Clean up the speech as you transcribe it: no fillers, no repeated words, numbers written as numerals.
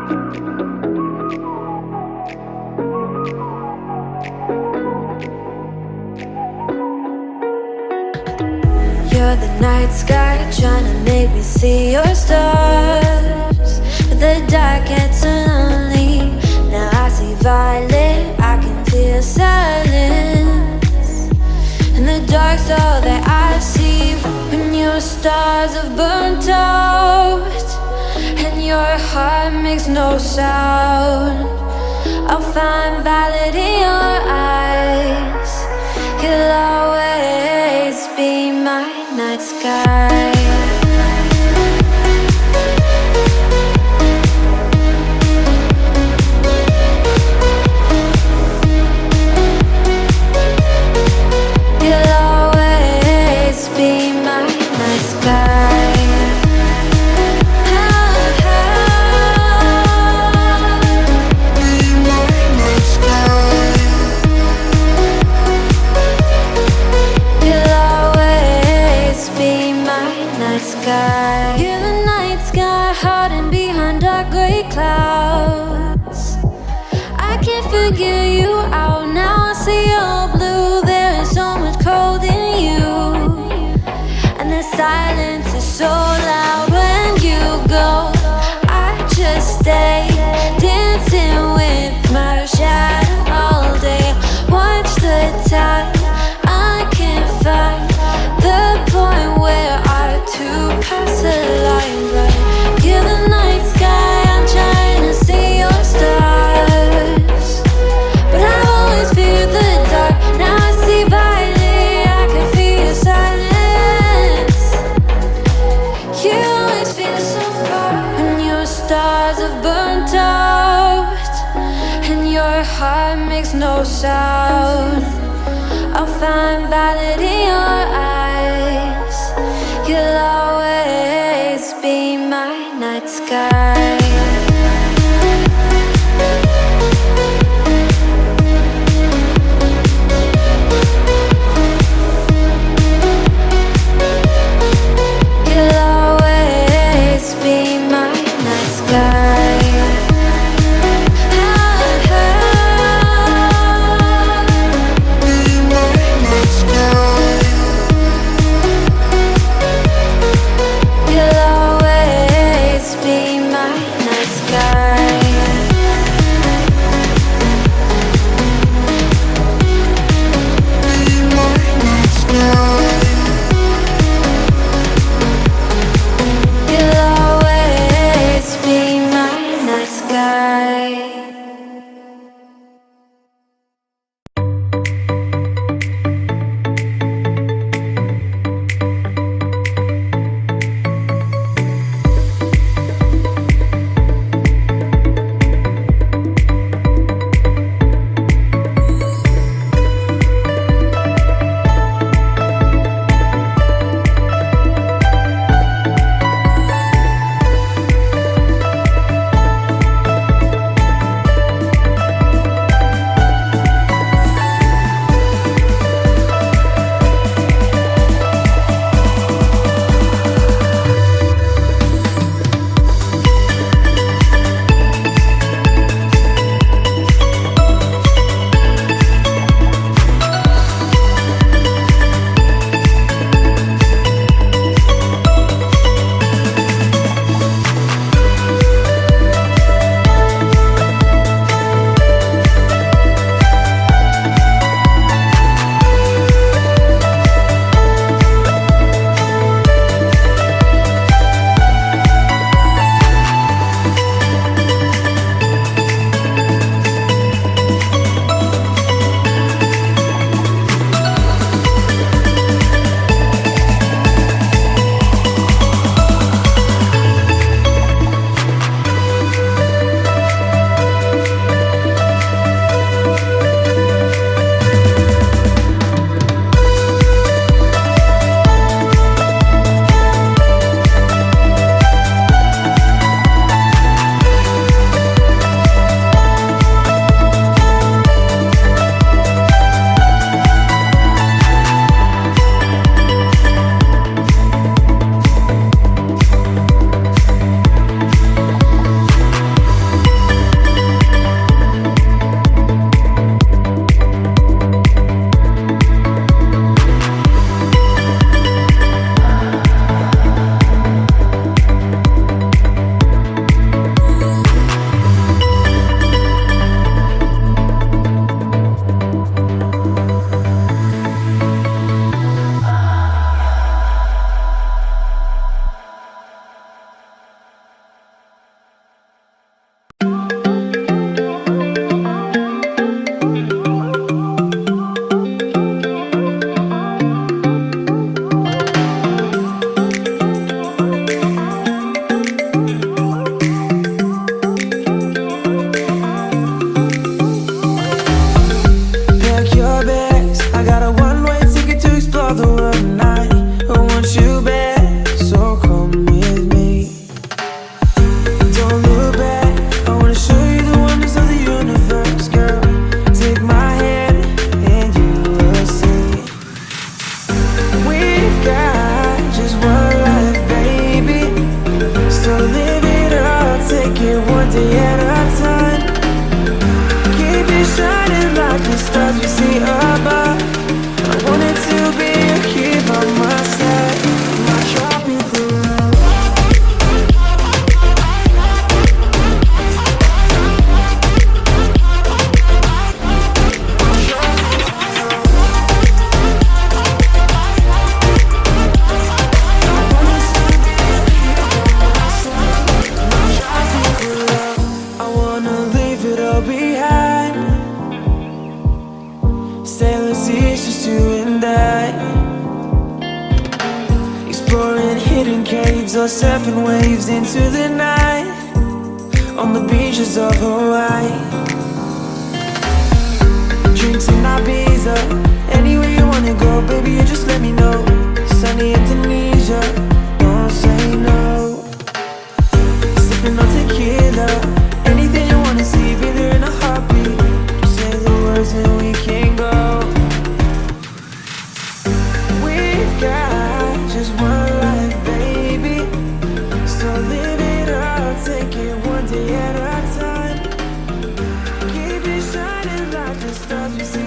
You're the night sky trying to make me see your stars, but the dark gets so lonely. Now I see violet, I can feel silence. And the dark's all that I see. When your stars have burnt out and your heart makes no sound, I'll find violet in your eyes. You'll always be my night sky. You'll always be my night sky. You're the night sky, hiding behind dark gray clouds. I can't figure you out now. I see you're blue. There is so much cold in you, and the silence is so loud when you go. I just stay dancing with my shadow all day. Watch the time. I can't find the point where to pass the line, but you're the night sky. I'm trying to see your stars, but I've always feared the dark. Now I see violet, I can feel your silence. You always feel so far when your stars have burnt out and your heart makes no sound. I'll find violet in your eyes. You'll always be my night sky. You'll always be my night sky. You'll always be my night live it up, take it one day at a time. Keep it shining like the stars we see above. I wanted to be here by my side, my tropical love. Or surfing waves into the night on the beaches of Hawaii. Drinks in Ibiza, anywhere you wanna go, baby, you just let me know. Sunny Indonesia, don't say no. Sipping on tequila, anything you wanna see, be there in a heartbeat. Just say the words and we can go. We've got just one life, baby, so live it up, take it one day at a time. Keep it shining like the stars we see